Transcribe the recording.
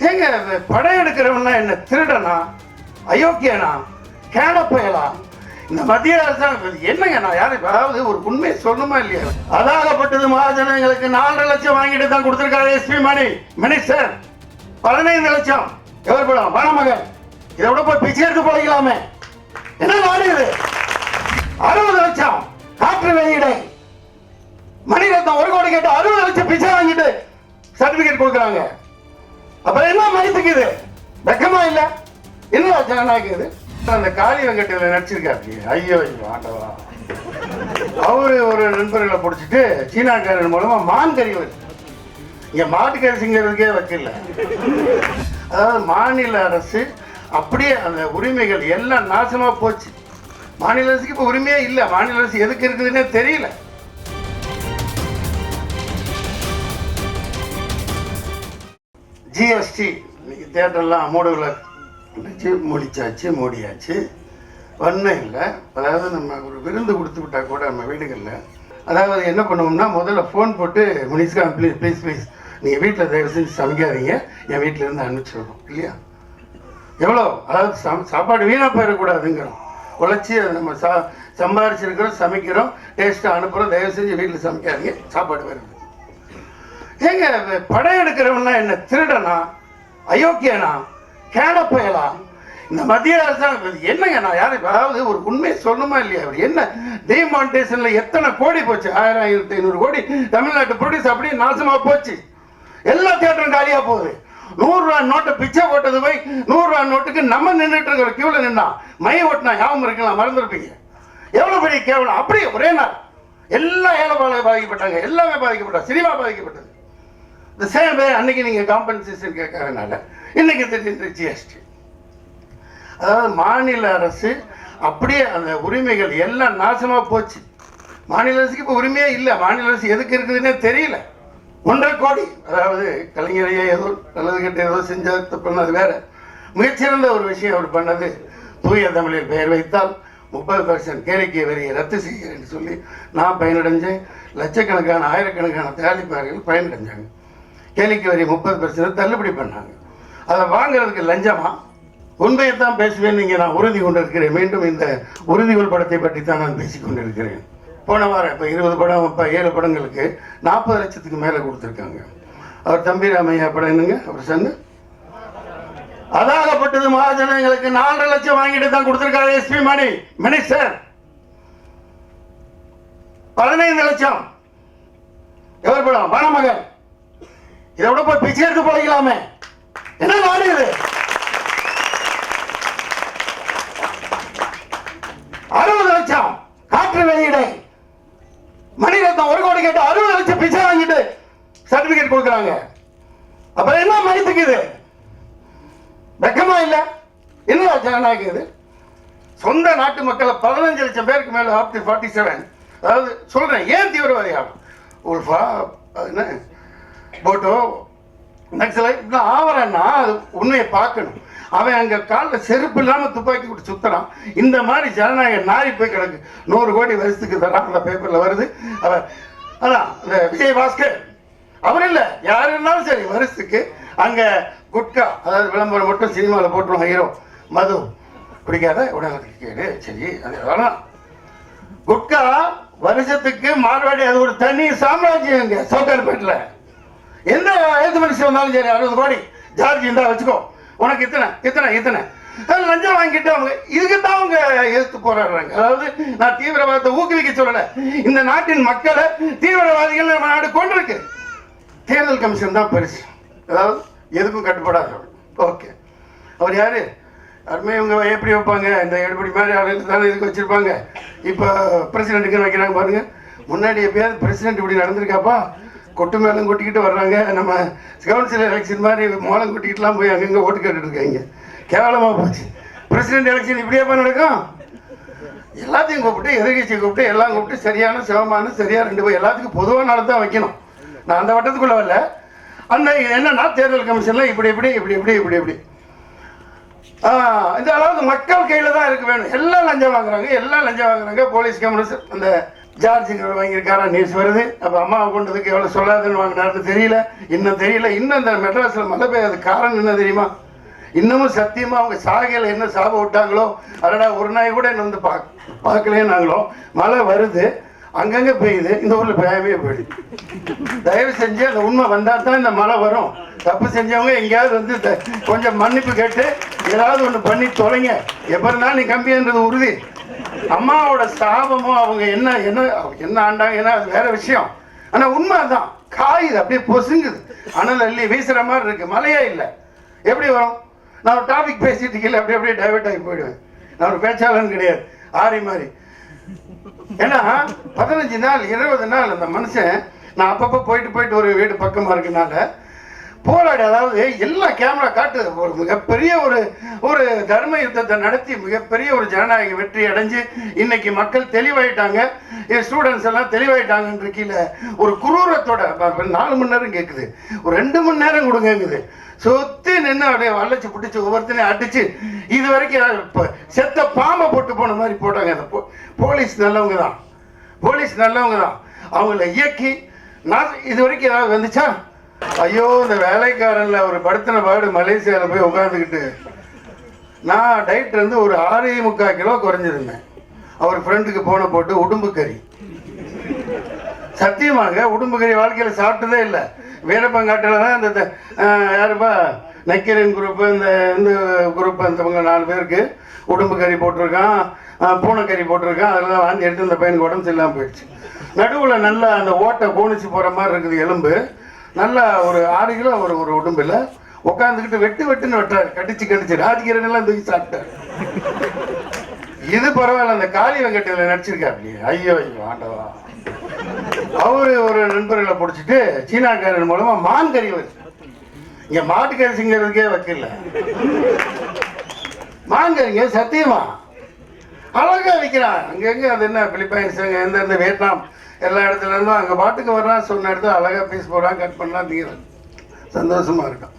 ஏங்க படம் எடுக்கிறவனா என்ன திருடனா, அயோக்கியனா, கேடப்பயலா? இந்த மத்திய அரசாங்கம் என்னங்க? நான் யாரும் அதாவது ஒரு உண்மையை சொல்லணுமா இல்லையா? அதாகப்பட்டது மகாஜனங்களுக்கு 4.5 லட்சம் வாங்கிட்டு தான் கொடுத்திருக்காரு எஸ்பி மணி மினிஸ்டர். 15 லட்சம் எவர் படம் வனமகன். இதை விட போய் பிச்சை எடுத்து போய்க்கலாமே. என்ன நாடு இது? 60 லட்சம் காற்று வெளியிடை. மணிரத்னம் 1 கோடி கேட்டு 60 லட்சம் பிச்சை வாங்கிட்டு சர்டிபிகேட் கொடுக்குறாங்க. அப்புறம் என்ன மதிப்புக்கு இது? வெக்கமா இல்ல? என்ன ஜனநாயகம் இது? அந்த காளி வெங்கட்டில நடிச்சிருக்காரு. ஐயோ ஆண்டவா, அவரு ஒரு நண்பர்களை பிடிச்சிட்டு சீனாக்காரன் மூலமா மான் கறி வச்சு இங்க மாட்டுக்கறி சிங்கிறதுக்கே வைக்கல. அதாவது மாநில அரசு அப்படியே அந்த உரிமைகள் எல்லாம் நாசமா போச்சு. மாநில அரசுக்கு இப்ப உரிமையே இல்லை. மாநில அரசு எதுக்கு இருக்குதுன்னே தெரியல. ஜிஎஸ்டி இன்னைக்கு தேட்டர்லாம் மூடியாச்சு. ஒன்றும் இல்லை. அதாவது நம்ம ஒரு விருந்து கொடுத்து விட்டா கூட நம்ம வீடுகளில் அதாவது என்ன பண்ணுவோம்னா, முதல்ல ஃபோன் போட்டு முனிஸ்கான் ப்ளீஸ் நீங்கள் வீட்டில் தயவு செஞ்சு சமைக்காதீங்க, என் வீட்டிலேருந்து அனுப்பிச்சிடுறோம் இல்லையா? எவ்வளோ அதாவது சாப்பாடு வீணாக போயிடக்கூடாதுங்கிறோம். உழைச்சி நம்ம சம்பாரிச்சிருக்கிறோம், சமைக்கிறோம், டேஸ்ட்டாக அனுப்புகிறோம். தயவு செஞ்சு வீட்டில் சமைக்காதீங்க, சாப்பாடு வருது. ஏங்க படம் எடுக்கிறவனா என்ன திருடனா, அயோக்கியனா, கேடப்பயலா? இந்த மத்திய அரசாங்கம் என்னங்க? நான் யாரும் அதாவது ஒரு உண்மையை சொல்லணுமா இல்லையா? என்ன டிமானிட்டேஷன்ல எத்தனை கோடி போச்சு? 1500 கோடி தமிழ்நாட்டு ப்ரொடியூஸ் அப்படியே நாசமா போச்சு. எல்லா தியேட்டரும் காலியா போகுது. 100 ரூபா நோட்டை பிச்சை போட்டது போய் 100 ரூபா நோட்டுக்கு நம்ம நின்றுட்டு இருக்கிற கியூல நின்னா மை ஓட்டினா ஞாபகம் இருக்கலாம், மறந்துருப்பீங்க. எவ்வளவு பெரிய கேவலம்! அப்படியே ஒரே நாள் எல்லா ஏழைப்பாளைய பாதிக்கப்பட்டாங்க, எல்லாமே பாதிக்கப்பட்டாங்க, சினிமா பாதிக்கப்பட்டது. இந்த சேம் அன்னைக்கு நீங்க காம்பன்சேஷன் கேட்கறதுனால இன்னைக்கு திடீர்னு ஜிஎஸ்டி. அதாவது மாநில அரசு அப்படியே அந்த உரிமைகள் எல்லாம் நாசமா போச்சு. மாநில அரசுக்கு இப்ப உரிமையே இல்லை. மாநில அரசு எதுக்கு இருக்குதுன்னே தெரியல. 1.5 கோடி அதாவது கலைஞரையே ஏதோ நல்லது கெட்ட ஏதோ செஞ்ச பண்ணது வேற. மிகச்சிறந்த ஒரு விஷயம் அவர் பண்ணது, தூய தமிழில் பெயர் வைத்தால் 30% கேளிக்கை வரியை ரத்து செய்கிறேன்னு சொல்லி நான் பயனடைஞ்சேன். லட்சக்கணக்கான ஆயிரக்கணக்கான தயாரிப்பாளர்கள் பயனடைஞ்சாங்க. கேளிக்கை வரி 30% தள்ளுபடி பண்ணாங்க. அதை வாங்குறதுக்கு லஞ்சமா? உண்மையைத்தான் பேசுவேன். இங்கே நான் உறுதி கொண்டிருக்கிறேன். மீண்டும் இந்த உறுதிகள் படத்தை பற்றி தான் நான் பேசிக் கொண்டிருக்கிறேன். போன வாரம் இப்போ 20 படம், இப்போ 7 படங்களுக்கு 40 லட்சத்துக்கு மேலே கொடுத்துருக்காங்க. அவர் தம்பி ராமையா படம் என்னங்க அவர் சொன்ன அதாகப்பட்டது மகாஜனங்களுக்கு 4.5 லட்சம் வாங்கிட்டு தான் கொடுத்திருக்காரு எஸ்பி மணி மினிஸ்டர். 15 லட்சம் எவர் படம் வனமகன். இதை விட போய் பிச்சை எடுத்து போய்க்கலாமே. என்ன நாடு இது? 60 லட்சம் காற்று வெளியிடை. மணிரத்னம் 1 கோடி கேட்டு 60 லட்சம் பிச்சை வாங்கிட்டு சர்டிபிகேட் கொடுக்குறாங்க. அப்புறம் என்ன மதிப்புக்கு இது? வெக்கமா இல்ல? என்ன ஜனநாயகம் இது? சொந்த நாட்டு மக்களை 15 லட்சம் பேருக்கு மேல 47 அதாவது சொல்றேன். ஏன் தீவிரவாதியாக உல்ஃபா என்ன போட்டோ நக்சலைட் ஆவரன்னா அது உண்மையை பார்க்கணும். அவன் அங்க காலில் செருப்பு இல்லாம துப்பாக்கி விட்டு சுத்தறான். இந்த மாதிரி ஜனநாயகம் நாரி போய் கிடக்கு. 100 கோடி வருஷத்துக்கு தரான். அந்த பேப்பர்ல வருது. அவர் அதான் இந்த விஜய் பாஸ்கர் அவர் இல்லை, யாரு இருந்தாலும் சரி வருஷத்துக்கு அங்க குட்கா அதாவது விளம்பரம் மட்டும் சினிமாவில் போட்டுருவோம். ஹீரோ மது பிடிக்காத உடனடிக்கு கேடு சரி அதெல்லாம் குட்கா வருஷத்துக்கு மார்வாடி அது ஒரு தனி சாம்ராஜ்யம். இங்க சவுகார்பேட்டில் எந்த எழுத்து மனுஷன் வந்தாலும் சரி 60 கோடி ஜார்ஜ் இருந்தா வச்சுக்கோ, உனக்கு இத்தனை லஞ்சம் வாங்கிட்டு அவங்க இதுக்கு தான் அவங்க எதிர்த்து போராடுறாங்க. அதாவது நான் தீவிரவாதத்தை ஊக்குவிக்க சொல்லல, இந்த நாட்டின் மக்களை தீவிரவாதிகள் நம்ம நாடு கொண்டிருக்கு. தேர்தல் கமிஷன் தான் பெருசு, அதாவது எதுக்கும் கட்டுப்படாதவர். ஓகே, அவர் யாரு? யாருமே இவங்க எப்படி வைப்பாங்க? இந்த எடுபடி மாதிரி ஆளுக்கு தானே இதுக்கு வச்சிருப்பாங்க. இப்போ பிரசிடென்ட்டுக்கு வைக்கிறாங்க பாருங்க. முன்னாடி எப்பயாவது பிரசிடென்ட் இப்படி நடந்திருக்காப்பா? கொட்டு மேலும் கொட்டிக்கிட்டு வர்றாங்க. நம்ம கவுன்சில் எலெக்ஷன் மாதிரி மோளம் கொட்டிக்கிட்டுலாம் போய் அங்கங்கே ஓட்டு கேட்டுட்டு இருக்காங்க. கேவலமாக போச்சு. பிரசிடென்ட் எலெக்ஷன் இப்படியே நடக்கும். எல்லாத்தையும் கூப்பிட்டு எதிர்கட்சியை கூப்பிட்டு எல்லாம் கூப்பிட்டு சரியான சிவமான சரியா 2 பேர் எல்லாத்துக்கும் பொதுவாக நாள் தான் வைக்கணும். நான் அந்த வட்டத்துக்குள்ள வரல. அந்த என்னன்னா தேர்தல் கமிஷன்ல இப்படி இந்த அளவுக்கு மக்கள் கையில தான் இருக்க வேணும். எல்லாம் லஞ்சம் வாங்குறாங்க. போலீஸ் கமிஷனர் அந்த ஜார்ஜுங்கிற வாங்கியிருக்காரா நியூஸ் வருது. அப்போ அம்மாவை கொண்டதுக்கு எவ்வளோ சொல்லாதுன்னு வாங்கினாருன்னு தெரியல, இன்னும் இந்த மெட்ராஸில் மழை பெய்யாது காரணம் என்ன தெரியுமா? இன்னமும் சத்தியமாக அவங்க சாகையில் என்ன சாபம் விட்டாங்களோ, அதடா ஒரு நாய் கூட என்ன வந்து பார்க்கலேன்னாங்களோ. மழை வருது, அங்கங்கே பெய்யுது, இந்த ஊரில் பெய்யவே போயிடுது. தயவு செஞ்சு அந்த உண்மை வந்தால் தான் இந்த மழை வரும். தப்பு செஞ்சவங்க எங்கேயாவது வந்து கொஞ்சம் மன்னிப்பு கேட்டு ஏதாவது ஒன்று பண்ணி தொலைங்க. எப்போ இருந்தாலும் நீ கம்பின்றது உறுதி. அம்மாவோட சாபமும் அவங்க என்ன என்ன என்ன ஆண்டாங்க, ஏன்னா அது வேற விஷயம். ஆனால் உண்மை தான், காயுது, அப்படியே பொசுங்குது, அனல் அள்ளி வீசுகிற மாதிரி இருக்கு. மழையே இல்லை, எப்படி வரும்? நான் ஒரு டாபிக் பேசிட்டு இருக்கல, அப்படியே டைவர்ட் ஆகி போயிடுவேன். நான் ஒரு பேச்சாளன் கிடையாது, ஆரி மாதிரி. ஏன்னா 15 நாள் 20 நாள் அந்த மனுஷன், நான் அப்பப்போ போயிட்டு ஒரு வீடு பக்கமாக இருக்கனால போராடி, அதாவது எல்லா கேமரா காட்டு ஒரு மிகப்பெரிய ஒரு தர்ம யுத்தத்தை நடத்தி மிகப்பெரிய ஒரு ஜனநாயக வெற்றி அடைஞ்சு இன்னைக்கு மக்கள் தெளிவாயிட்டாங்க, ஸ்டூடெண்ட்ஸ் எல்லாம் தெளிவாயிட்டாங்கன்ற கீழே ஒரு குரூரத்தோட 4 மணி நேரம் கேட்குது, ஒரு 2 மணி நேரம் கொடுங்கங்குது. சொத்து நின்று அப்படியே வளைச்சு பிடிச்சி ஒவ்வொருத்தனையும் அடிச்சு இது வரைக்கும் செத்த பாம்பை போட்டு போன மாதிரி போட்டாங்க. அந்த போலீஸ் நல்லவங்க தான், அவங்கள இயக்கி நான் இது வரைக்கும் ஏதாவது வந்துச்சா? ஐயோ, இந்த வேலைக்காரன்ல ஒரு படுத்தின பாடு மலேசியாவில் போய் உட்காந்துக்கிட்டு நான் டயட் இருந்து ஒரு 6.25 கிலோ குறைஞ்சிருந்தேன். அவர் ஃப்ரெண்டுக்கு போன போட்டு உடும்பு கறி, சத்தியமாக உடும்பு கறி வாழ்க்கையில் சாப்பிட்டதே இல்லை. வீரப்பங்காட்டில் தான் இந்த யாருப்பா நக்கீரன் குரூப்பு, இந்த குரூப், அந்தவங்க 4 பேருக்கு உடும்பு கறி போட்டிருக்கான், பூனைக்கறி போட்டிருக்கான். அதெல்லாம் வாங்கி எடுத்து இந்த பையனுக்கு உடம்பு சரியில்லாமல் போயிடுச்சு. நடுவில் நல்லா அந்த ஓட்டை கோணிச்சு போகிற மாதிரி இருக்குது எலும்பு. நல்லா ஒரு 6 கிலோ ஒரு உடம்பில் உட்காந்துக்கிட்டு வெட்டுன்னு வெட்டுறாரு, கடிச்சு ராஜகிரனெல்லாம் தூக்கி சாப்பிட்டாரு. இது பரவாயில்ல, அந்த காளி வெங்கட்டில் நடிச்சிருக்காரு. ஐயோ ஆண்டவா. அவரு ஒரு நண்பர்களை பிடிச்சிட்டு சீனாக்காரன் மூலமா மான் கறி வச்சு, இங்க மாட்டுக்கறி சிங்கிறதுக்கே வைக்கல, மான் கறிங்க சத்தியமா அழகா விற்கிறான். அங்கங்க அது என்ன பிலிப்பைன்ஸ், எந்த வியட்நாம், எல்லா இடத்துல இருந்தும் அங்கே பாட்டுக்கு வர்றான். சொன்ன இடத்துல அழகாக பீஸ் போடுறான், கட் பண்ணலாம், தீரான், சந்தோஷமா இருக்கும்.